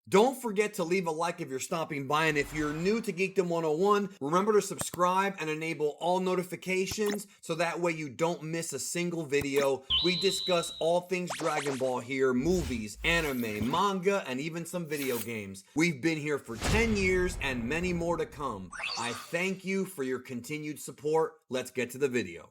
Don't forget to leave a like if you're stopping by, and if you're new to Geekdom 101, remember to subscribe and enable all notifications so that way you don't miss a single video. We discuss all things Dragon Ball here, movies, anime, manga, and even some video games. We've been here for 10 years and many more to come. I thank you for your continued support. Let's get to the video.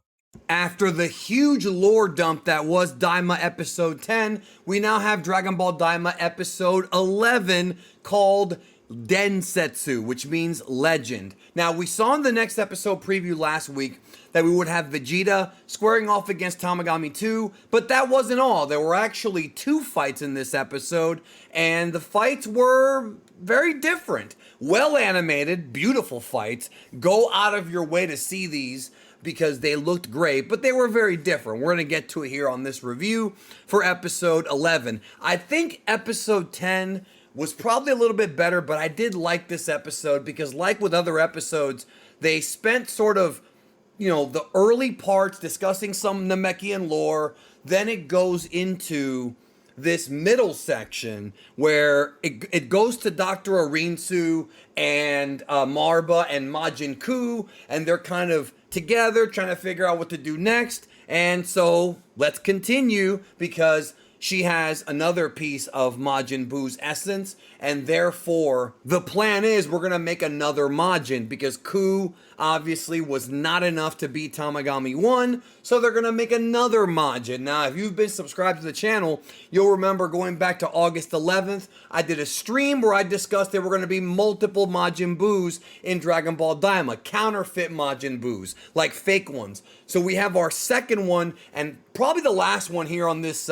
After the huge lore dump that was Daima episode 10, we now have Dragon Ball Daima episode 11 called Densetsu, which means legend. Now, we saw in the next episode preview last week that we would have Vegeta squaring off against Tamagami 2, but that wasn't all. There were actually 2 fights in this episode, and the fights were very different. Well animated, beautiful fights. Go out of your way to see these because they looked great, but they were very different. We're going to get to it here on this review for episode 11. I think episode 10 was probably a little bit better, but I did like this episode because, like with other episodes, they spent sort of, the early parts discussing some Namekian lore, then it goes into this middle section where it goes to Dr. Arinsu and Marba and Majin, and they're kind of together trying to figure out what to do next. And so let's continue because she has another piece of Majin Buu's essence, and therefore the plan is we're going to make another Majin because Ku obviously was not enough to beat Tamagami 1, so they're going to make another Majin. Now, if you've been subscribed to the channel, you'll remember going back to August 11th, I did a stream where I discussed there were going to be multiple Majin Buus in Dragon Ball Daima, counterfeit Majin Buus, like fake ones. So we have our second one, and probably the last one here on this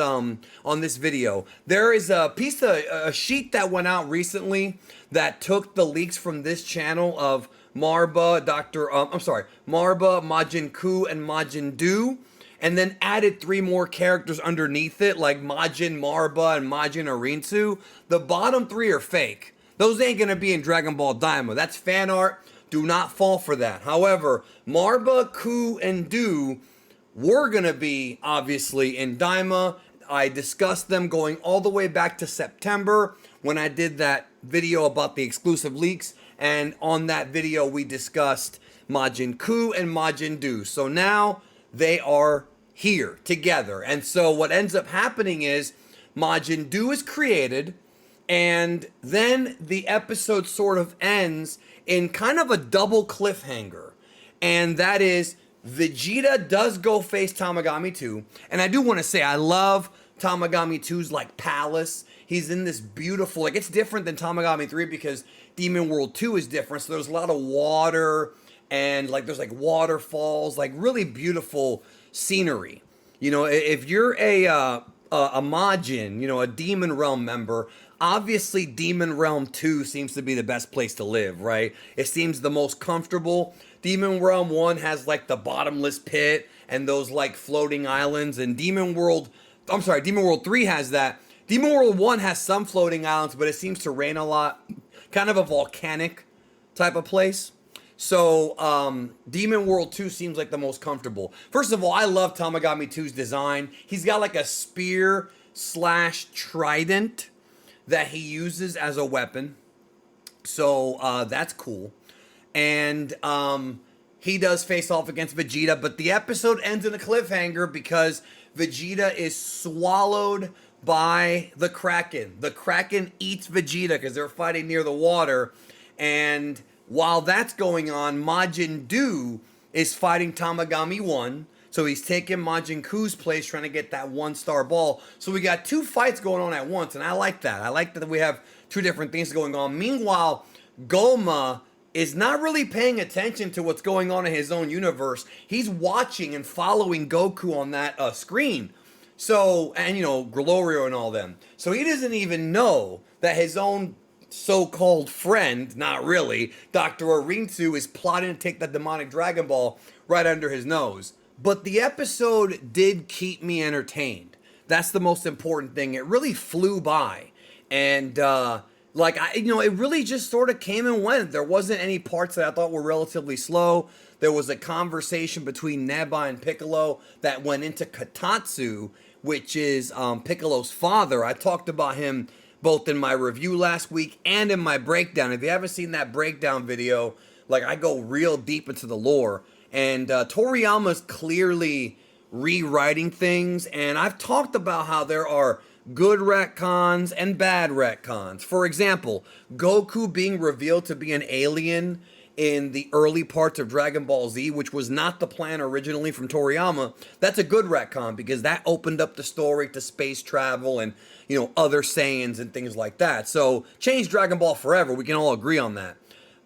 video. There is a piece of a sheet that went out recently that took the leaks from this channel of Marba, Marba, Majin Ku, and Majin Du, and then added 3 more characters underneath it, like Majin Marba and Majin Arinsu. The bottom 3 are fake. Those ain't gonna be in Dragon Ball Daima. That's fan art. Do not fall for that. However, Marba, Ku, and Du were gonna be obviously in Daima. I discussed them going all the way back to September when I did that video about the exclusive leaks. And on that video, we discussed Majin Ku and Majin Du. So now they are here together. And so what ends up happening is Majin Du is created, and then the episode sort of ends in kind of a double cliffhanger. And that is Vegeta does go face Tamagami 2. And I do want to say I love Tamagami 2's palace. He's in this beautiful, it's different than Tamagami 3 because Demon World 2 is different. So there's a lot of water and there's waterfalls, really beautiful scenery. If you're a Majin, a Demon Realm member, obviously Demon Realm 2 seems to be the best place to live, right? It seems the most comfortable. Demon Realm 1 has the bottomless pit and those floating islands, and Demon World 3 has that. Demon World 1 has some floating islands, but it seems to rain a lot. Kind of a volcanic type of place. So, Demon World 2 seems like the most comfortable. First of all, I love Tamagami 2's design. He's got a spear / trident that he uses as a weapon. So, that's cool. And he does face off against Vegeta, but the episode ends in a cliffhanger because Vegeta is swallowed by the Kraken. The Kraken eats Vegeta because they're fighting near the water. And while that's going on, Majin Du is fighting Tamagami 1. So he's taking Majin Ku's place, trying to get that 1-star ball. So we got 2 fights going on at once, and I like that. I like that we have 2 different things going on. Meanwhile, Goma is not really paying attention to what's going on in his own universe. He's watching and following Goku on that screen. So, and Glorio and all them. So he doesn't even know that his own so-called friend, not really, Dr. Arinsu, is plotting to take the demonic Dragon Ball right under his nose. But the episode did keep me entertained. That's the most important thing. It really flew by. And, it really just sort of came and went. There wasn't any parts that I thought were relatively slow. There was a conversation between Neba and Piccolo that went into Katatsu, which is Piccolo's father. I talked about him both in my review last week and in my breakdown. If you haven't seen that breakdown video, like, I go real deep into the lore. And Toriyama's clearly rewriting things, and I've talked about how there are good retcons and bad retcons. For example, Goku being revealed to be an alien in the early parts of Dragon Ball Z, which was not the plan originally from Toriyama, that's a good retcon because that opened up the story to space travel and, you know, other Saiyans and things like that. So, change Dragon Ball forever, we can all agree on that.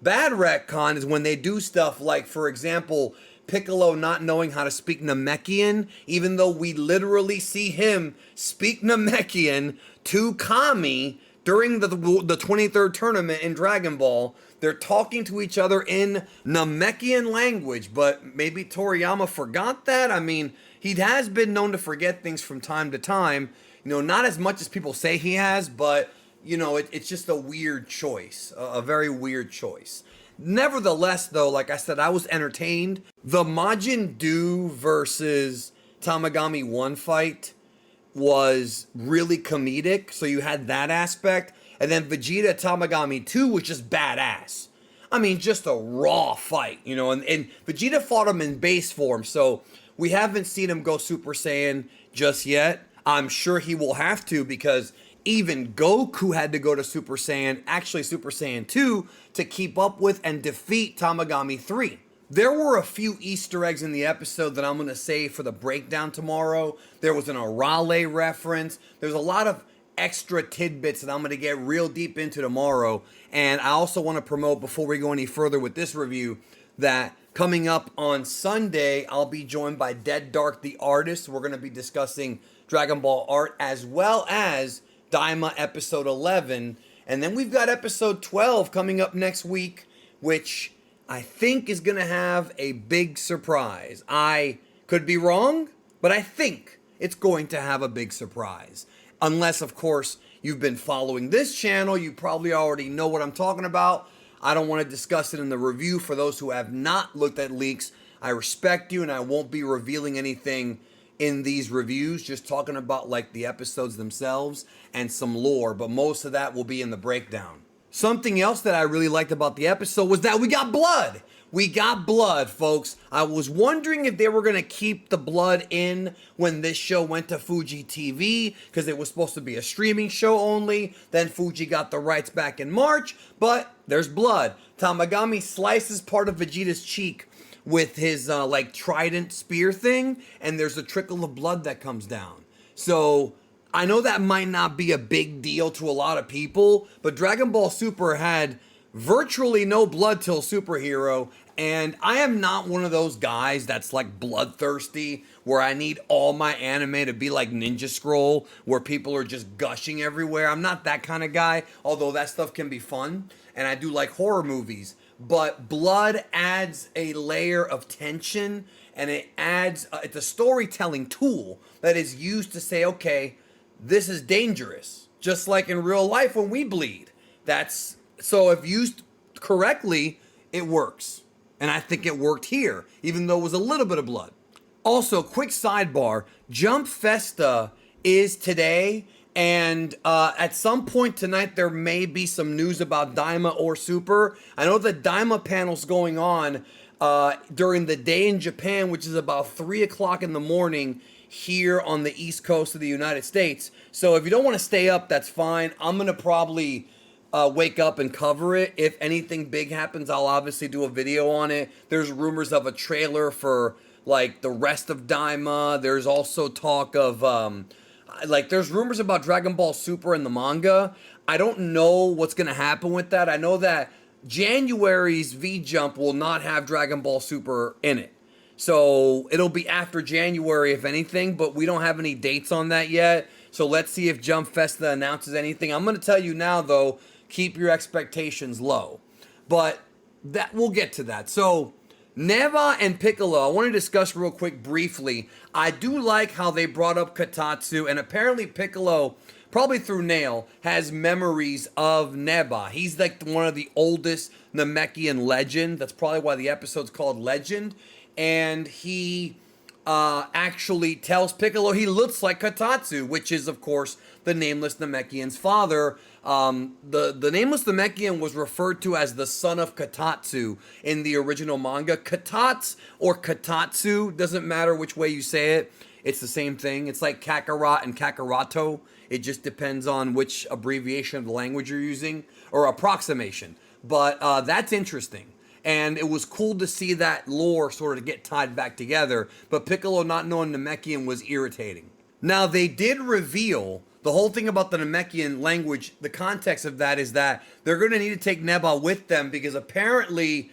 Bad retcon is when they do stuff like, for example, Piccolo not knowing how to speak Namekian, even though we literally see him speak Namekian to Kami during the 23rd tournament in Dragon Ball. They're talking to each other in Namekian language, but maybe Toriyama forgot that. I mean, he has been known to forget things from time to time. You know, not as much as people say he has, but, you know, it's just a weird choice, a very weird choice. Nevertheless, though, like I said, I was entertained. The Majin Do versus Tamagami 1 fight was really comedic, so you had that aspect. And then Vegeta Tamagami 2 was just badass. I mean, just a raw fight, you know, and Vegeta fought him in base form, so we haven't seen him go Super Saiyan just yet. I'm sure he will have to, because even Goku had to go to Super Saiyan, actually Super Saiyan 2, to keep up with and defeat Tamagami 3. There were a few Easter eggs in the episode that I'm going to save for the breakdown tomorrow. There was an Arale reference. There's a lot of extra tidbits that I'm going to get real deep into tomorrow. And I also want to promote, before we go any further with this review, that coming up on Sunday, I'll be joined by Dead Dark the Artist. We're going to be discussing Dragon Ball art as well as Daima episode 11. And then we've got episode 12 coming up next week, which I think is going to have a big surprise. I could be wrong, but I think it's going to have a big surprise. Unless, of course, you've been following this channel, you probably already know what I'm talking about. I don't want to discuss it in the review. For those who have not looked at leaks, I respect you, and I won't be revealing anything in these reviews, just talking about like the episodes themselves and some lore, but most of that will be in the breakdown. Something else that I really liked about the episode was that we got blood. We got blood, folks. I was wondering if they were going to keep the blood in when this show went to Fuji TV, because it was supposed to be a streaming show only. Then Fuji got the rights back in March, but there's blood. Tamagami slices part of Vegeta's cheek with his like trident spear thing, and there's a trickle of blood that comes down. So I know that might not be a big deal to a lot of people, but Dragon Ball Super had virtually no blood till Superhero, and I am not one of those guys that's like bloodthirsty, where I need all my anime to be like Ninja Scroll, where people are just gushing everywhere. I'm not that kind of guy, although that stuff can be fun, and I do like horror movies. But blood adds a layer of tension, and it adds, it's a storytelling tool that is used to say, okay, this is dangerous. Just like in real life when we bleed. So if used correctly, it works. And I think it worked here, even though it was a little bit of blood. Also, quick sidebar, Jump Festa is today, and at some point tonight, there may be some news about Daima or Super. I know the Daima panel's going on during the day in Japan, which is about 3 o'clock in the morning here on the East Coast of the United States. So if you don't want to stay up, that's fine. I'm going to probably wake up and cover it. If anything big happens, I'll obviously do a video on it. There's rumors of a trailer for like the rest of Daima. There's also talk of there's rumors about Dragon Ball Super in the manga. I don't know what's going to happen with that. I know that January's V-Jump will not have Dragon Ball Super in it. So it'll be after January, if anything, but we don't have any dates on that yet. So let's see if Jump Festa announces anything. I'm going to tell you now, though, keep your expectations low. But that we'll get to that. So Neba and Piccolo, I want to discuss real quick briefly. I do like how they brought up Katatsu, and apparently Piccolo, probably through Nail, has memories of Neba. He's like one of the oldest Namekian legend. That's probably why the episode's called Legend. And he actually tells Piccolo he looks like Katatsu, which is, of course, the Nameless Namekian's father. The Nameless Namekian was referred to as the son of Katatsu in the original manga. Katats or Katatsu, doesn't matter which way you say it. It's the same thing. It's like Kakarot and Kakarato. It just depends on which abbreviation of the language you're using, or approximation. But that's interesting. And it was cool to see that lore sort of get tied back together. But Piccolo not knowing Namekian was irritating. Now, they did reveal the whole thing about the Namekian language. The context of that is that they're going to need to take Neba with them, because apparently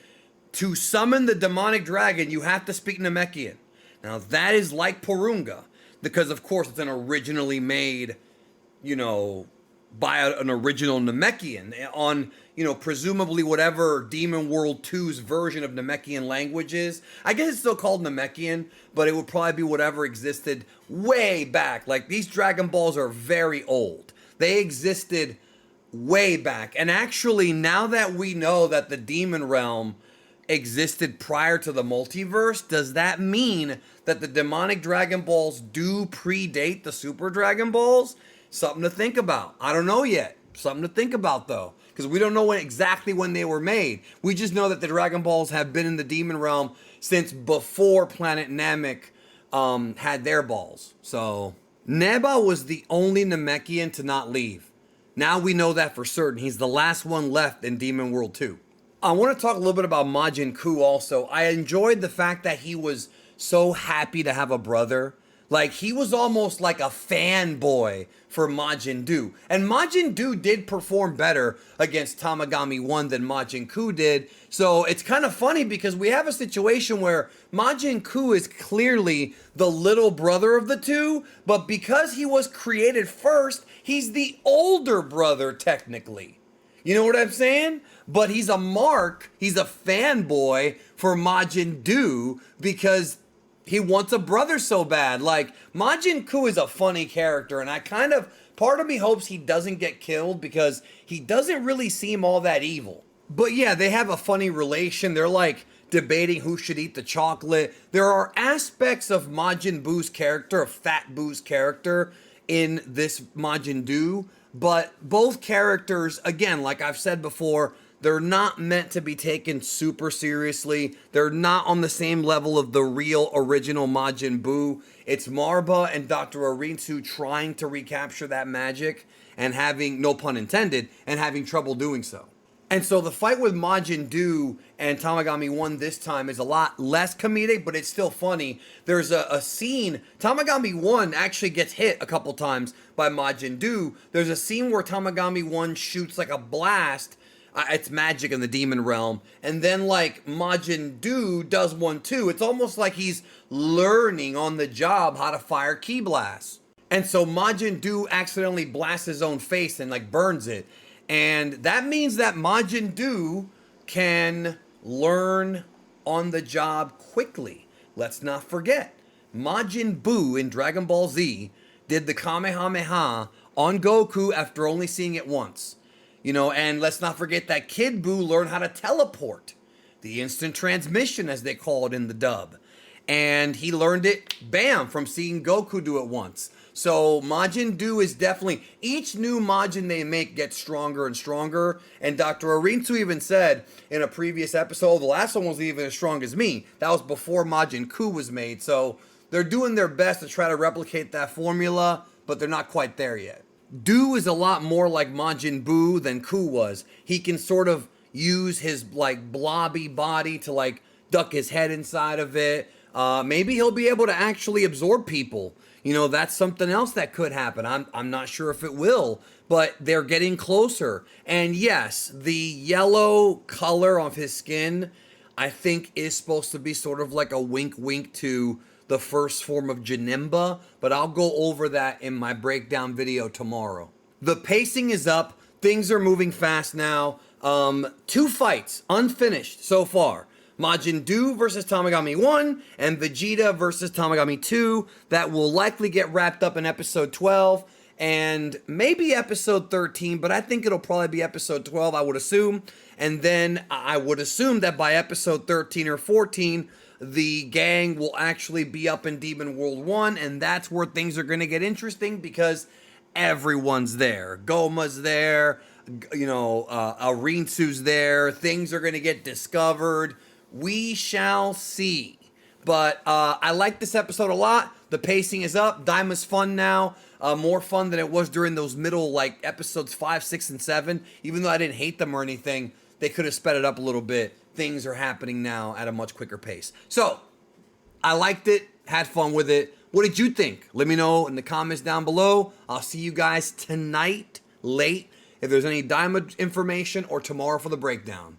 to summon the demonic dragon, you have to speak Namekian. Now, that is like Porunga, because, of course, it's an originally made, by an original Namekian on, presumably whatever Demon World 2's version of Namekian language is. I guess it's still called Namekian, but it would probably be whatever existed way back. Like, these Dragon Balls are very old. They existed way back. And actually, now that we know that the Demon Realm existed prior to the multiverse, does that mean that the demonic Dragon Balls do predate the Super Dragon Balls? Something to think about. I don't know yet. Something to think about, though, because we don't know exactly when they were made. We just know that the Dragon Balls have been in the Demon Realm since before Planet Namek had their balls. So Neba was the only Namekian to not leave. Now we know that for certain. He's the last one left in Demon World 2. I want to talk a little bit about Majin Ku also. I enjoyed the fact that he was so happy to have a brother. Like, he was almost like a fanboy for Majin Du. And Majin Du did perform better against Tamagami 1 than Majin Ku did. So it's kind of funny because we have a situation where Majin Ku is clearly the little brother of the two, but because he was created first, he's the older brother technically. You know what I'm saying? But he's a mark, he's a fanboy for Majin Du because he wants a brother so bad. Like, Majin Ku is a funny character, and part of me hopes he doesn't get killed because he doesn't really seem all that evil. But yeah, they have a funny relation. They're like debating who should eat the chocolate. There are aspects of Majin Buu's character, of Fat Buu's character, in this Majin Du, but both characters, again, like I've said before, they're not meant to be taken super seriously. They're not on the same level of the real original Majin Buu. It's Marba and Dr. Arinsu trying to recapture that magic and having, no pun intended, and having trouble doing so. And so the fight with Majin Du and Tamagami 1 this time is a lot less comedic, but it's still funny. There's a scene, Tamagami 1 actually gets hit a couple times by Majin Du. There's a scene where Tamagami 1 shoots like a blast. It's magic in the demon realm. And then like Majin Du does one too. It's almost like he's learning on the job how to fire ki blasts. And so Majin Du accidentally blasts his own face and like burns it. And that means that Majin Du can learn on the job quickly. Let's not forget, Majin Buu in Dragon Ball Z did the Kamehameha on Goku after only seeing it once. And let's not forget that Kid Buu learned how to teleport. The instant transmission, as they call it in the dub. And he learned it, bam, from seeing Goku do it once. So Majin Du is definitely, each new Majin they make gets stronger and stronger. And Dr. Arinsu even said in a previous episode, the last one wasn't even as strong as me. That was before Majin Ku was made. So they're doing their best to try to replicate that formula, but they're not quite there yet. Du is a lot more like Majin Buu than Ku was. He can sort of use his like blobby body to like duck his head inside of it. Maybe he'll be able to actually absorb people. That's something else that could happen. I'm not sure if it will, but they're getting closer. And yes, the yellow color of his skin, I think, is supposed to be sort of like a wink wink to the first form of Janemba, but I'll go over that in my breakdown video tomorrow. The pacing is up. Things are moving fast now. 2 fights unfinished so far. Majin Du versus Tamagami 1 and Vegeta versus Tamagami 2. That will likely get wrapped up in episode 12 and maybe episode 13, but I think it'll probably be episode 12, I would assume. And then I would assume that by episode 13 or 14, the gang will actually be up in Demon World 1, and that's where things are going to get interesting because everyone's there. Goma's there, Arinsu's there. Things are going to get discovered. We shall see. But I like this episode a lot. The pacing is up. Daima's fun now. More fun than it was during those middle, like, episodes 5, 6, and 7. Even though I didn't hate them or anything, they could have sped it up a little bit. Things are happening now at a much quicker pace. So, I liked it. Had fun with it. What did you think? Let me know in the comments down below. I'll see you guys tonight, late, if there's any Daima information, or tomorrow for the breakdown.